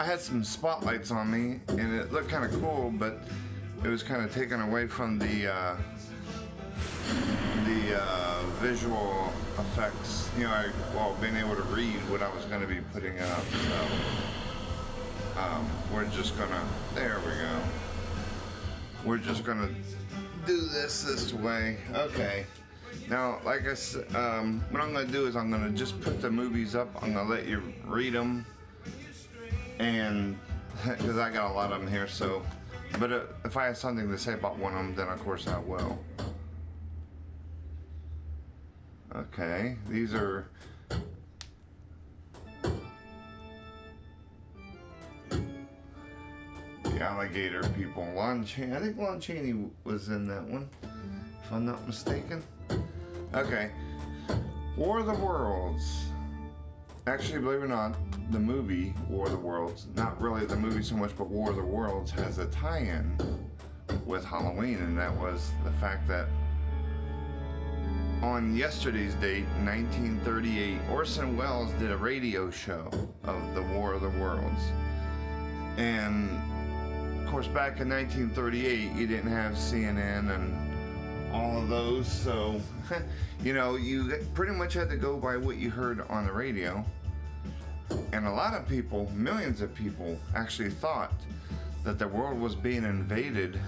had some spotlights on me, and it looked kind of cool, but it was kind of taken away from the visual effects. You know, being able to read what I was going to be putting up. So we're just gonna. There we go. We're just gonna do this way. Okay. Now, like I said, what I'm going to do is I'm going to just put the movies up. I'm going to let you read them, and because I got a lot of them here. So, but if I have something to say about one of them, then of course I will. Okay, these are the alligator people. I think Lon Chaney was in that one, if I'm not mistaken. Okay, War of the Worlds. Actually, believe it or not, the movie War of the Worlds, not really the movie so much, but War of the Worlds has a tie-in with Halloween, and that was the fact that on yesterday's date, 1938, Orson Welles did a radio show of the War of the Worlds. And, of course, back in 1938, you didn't have CNN and all of those, so you know, you pretty much had to go by what you heard on the radio. And a lot of people, millions of people, actually thought that the world was being invaded,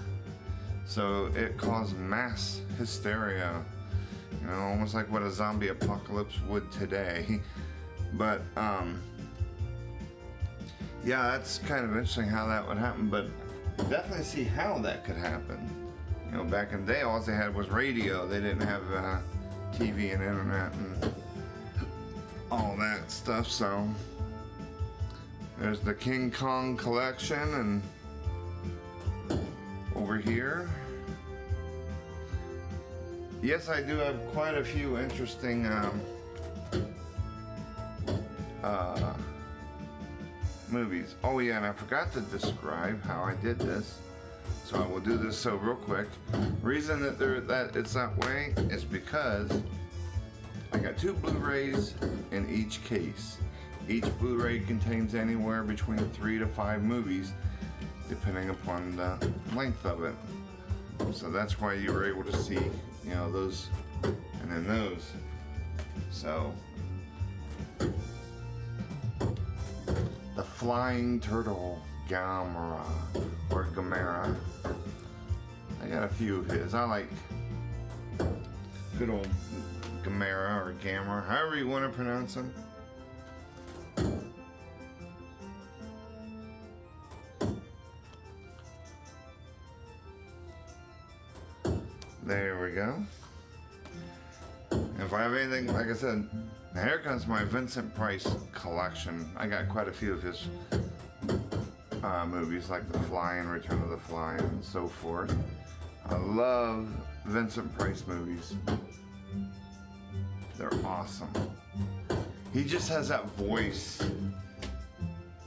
so it caused mass hysteria, you know, almost like what a zombie apocalypse would today. But yeah, that's kind of interesting how that would happen, but definitely see how that could happen. You know, back in the day, all they had was radio. They didn't have TV and internet and all that stuff. So there's the King Kong collection, and over here, yes, I do have quite a few interesting movies. Oh yeah, and I forgot to describe how I did this. So I will do this so real quick. Reason that it's that way is because I got 2 Blu-rays in each case. Each Blu-ray contains anywhere between 3 to 5 movies, depending upon the length of it. So that's why you were able to see, you know, those and then those. So the Flying Turtle, Gamera or Gamera. I got a few of his. I like good old Gamera or Gamera, however you want to pronounce them. There we go. If I have anything, like I said, here comes my Vincent Price collection. I got quite a few of his movies, like The Fly and Return of the Fly and so forth. I love Vincent Price movies. They're awesome. He just has that voice,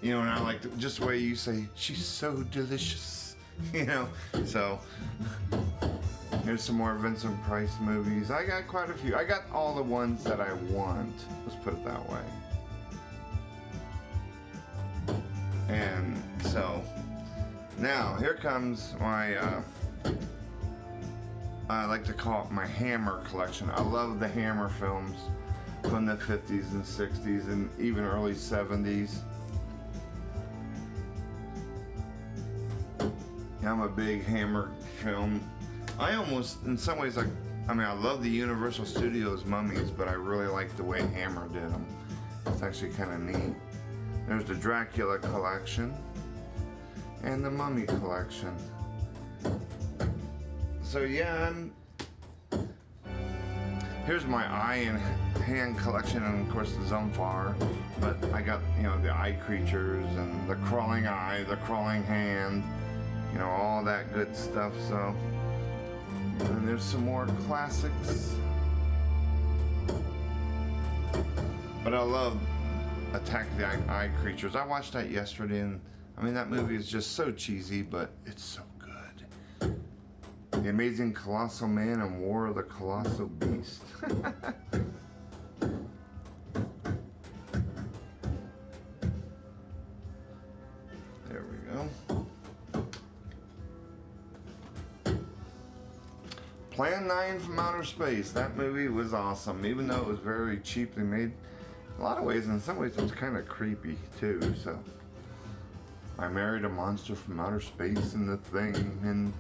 you know, and I like just the way you say, she's so delicious, you know. So here's some more Vincent Price movies. I got quite a few. I got all the ones that I want. Let's put it that way. And so now here comes my I like to call it my Hammer collection. I love the Hammer films from the 50s and 60s and even early 70s. I'm a big Hammer film. I almost, in some ways, I love the Universal Studios mummies, but I really like the way Hammer did them. It's actually kind of neat. There's the Dracula collection and the Mummy collection. So yeah, here's my eye and hand collection, and of course the Zumfar. But I got, you know, the eye creatures and the crawling eye, the crawling hand, you know, all that good stuff. So, and there's some more classics. But I love Attack the Eye Creatures. I watched that yesterday, and I mean, that movie is just so cheesy, but it's so good. The Amazing Colossal Man and War of the Colossal Beast. There we go. Plan 9 from Outer Space. That movie was awesome, even though it was very cheaply made. In a lot of ways, in some ways, it was kind of creepy too. So, I married a monster from outer space and the Thing, and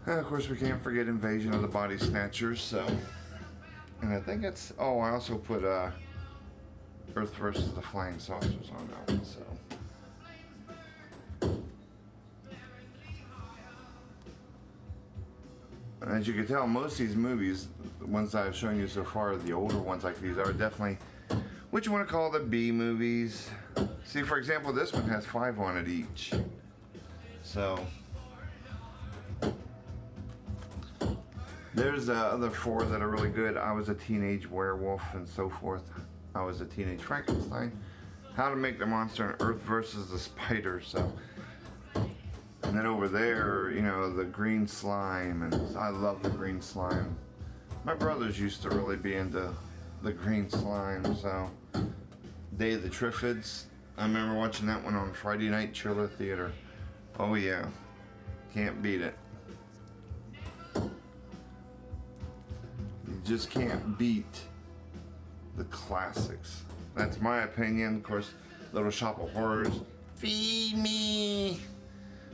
of course we can't forget Invasion of the Body Snatchers. So, and I think it's. Oh, I also put Earth versus the Flying Saucers on that one. So. As you can tell, most of these movies, the ones I've shown you so far, the older ones like these, are definitely what you want to call the B movies. See, for example, this one has 5 on it each. So, there's other 4 that are really good. I Was a Teenage Werewolf and so forth. I Was a Teenage Frankenstein. How to Make the Monster on Earth versus the Spider. So. And then over there, you know, the green slime, and I love the green slime. My brothers used to really be into the green slime, so Day of the Triffids. I remember watching that one on Friday night Trailer Theater. Oh yeah, can't beat it. You just can't beat the classics. That's my opinion. Of course, Little Shop of Horrors. Feed me.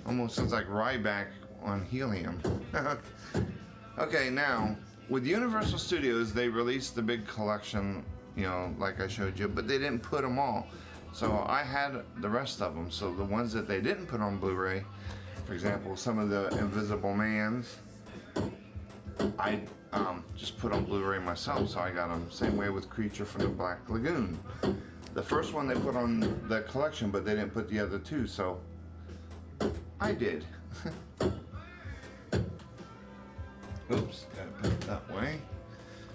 Almost sounds like Ryback on helium. Okay, now, with Universal Studios, they released the big collection, you know, like I showed you, but they didn't put them all. So I had the rest of them. So the ones that they didn't put on Blu-ray, for example, some of the Invisible Mans, I just put on Blu-ray myself, so I got them. Same way with Creature from the Black Lagoon. The first one they put on the collection, but they didn't put the other 2, so I did. Oops, gotta put it that way.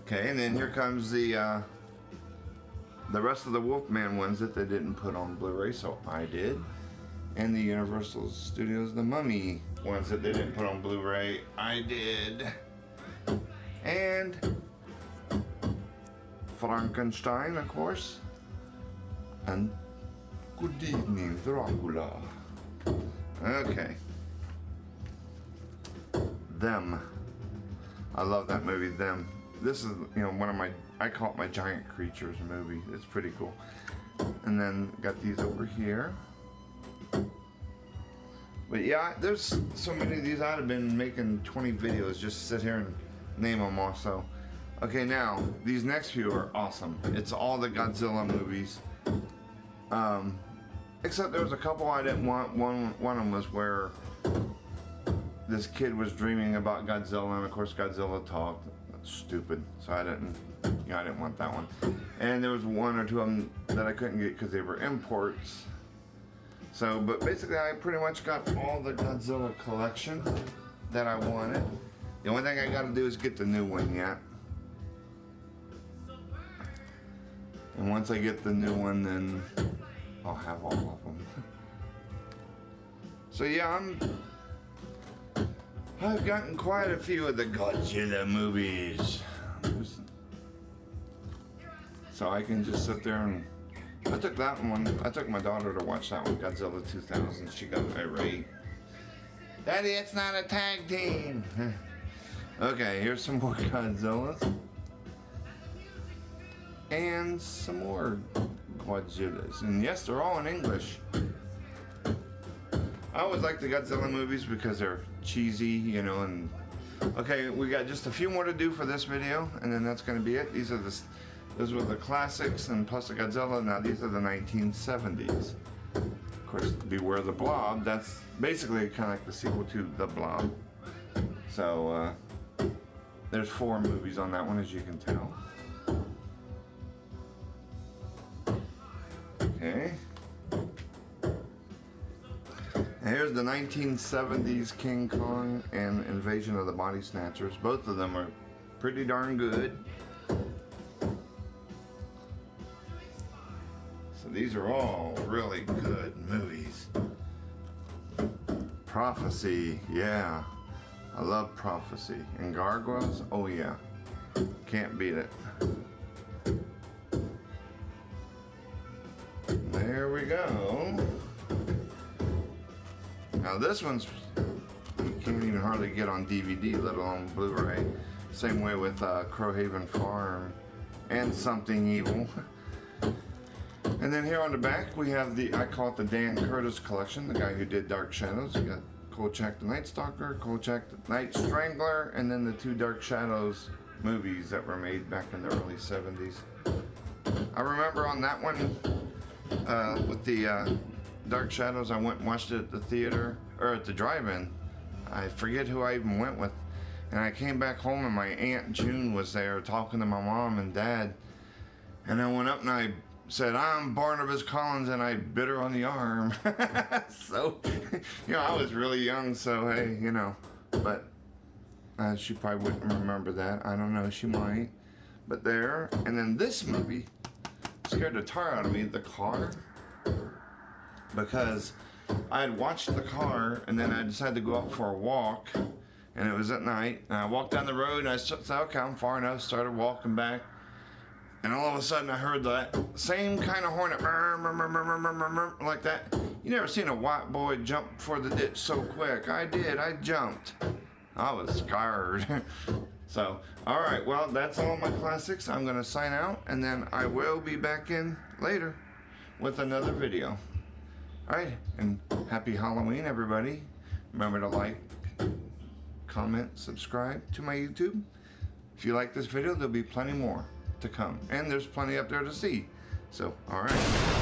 Okay, and then here comes the rest of the Wolfman ones that they didn't put on Blu-ray, so I did. And the Universal Studios The Mummy ones that they didn't put on Blu-ray, I did. And Frankenstein, of course. And Good Evening, Dracula. Okay. Them. I love that movie, Them. This is, you know, one of my, I call it my giant creatures movie. It's pretty cool. And then got these over here. But yeah, there's so many of these. I'd have been making 20 videos just to sit here and name them also. Okay, now, these next few are awesome. It's all the Godzilla movies. Except there was a couple I didn't want. One of them was where this kid was dreaming about Godzilla, and of course Godzilla talked. That's stupid. So I didn't want that one. And there was 1 or 2 of them that I couldn't get because they were imports. So, but basically I pretty much got all the Godzilla collection that I wanted. The only thing I got to do is get the new one yet. And once I get the new one, then I'll have all of them. So yeah, I've gotten quite a few of the Godzilla movies. So I can just sit there and I took that one. I took my daughter to watch that one, Godzilla 2000. She got irate. Daddy, it's not a tag team. Okay, here's some more Godzillas. And some more Godzillas. And yes, they're all in English. I always like the Godzilla movies because they're cheesy, you know, and okay, we got just a few more to do for this video, and then that's going to be it. Those were the classics, and plus the Godzilla. Now these are the 1970s. Of course, Beware the Blob. That's basically kind of like the sequel to The Blob. So there's 4 movies on that one, as you can tell. Okay. And here's the 1970s King Kong and Invasion of the Body Snatchers. Both of them are pretty darn good. So these are all really good movies. Prophecy, yeah. I love Prophecy. And Gargoyles, oh yeah. Can't beat it. There we go. Now this one's, you can't even hardly get on DVD, let alone Blu-ray. Same way with Crowhaven Farm and Something Evil. And then here on the back we have the, I call it the Dan Curtis collection, the guy who did Dark Shadows. You got Kolchak the Night Stalker, Kolchak the Night Strangler, and then the two Dark Shadows movies that were made back in the early 70s. I remember on that one, with the Dark Shadows, I went and watched it at the theater, or at the drive-in. I forget who I even went with. And I came back home and my Aunt June was there talking to my mom and dad. And I went up and I said, "I'm Barnabas Collins," and I bit her on the arm. So, you know, I was really young, so hey, you know. But she probably wouldn't remember that. I don't know, she might. But there, and then this movie scared the tar out of me, The Car. Because I had watched The Car, and then I decided to go out for a walk, and it was at night, and I walked down the road, and I said, okay, I'm far enough, started walking back, and all of a sudden I heard that same kind of horn, like that. You never seen a white boy jump for the ditch so quick. I did, I jumped. I was scared. So, alright, well, that's all my classics. I'm going to sign out, and then I will be back in later with another video. Alright, and happy Halloween, everybody. Remember to like, comment, subscribe to my YouTube. If you like this video, there'll be plenty more to come. And there's plenty up there to see. So, alright.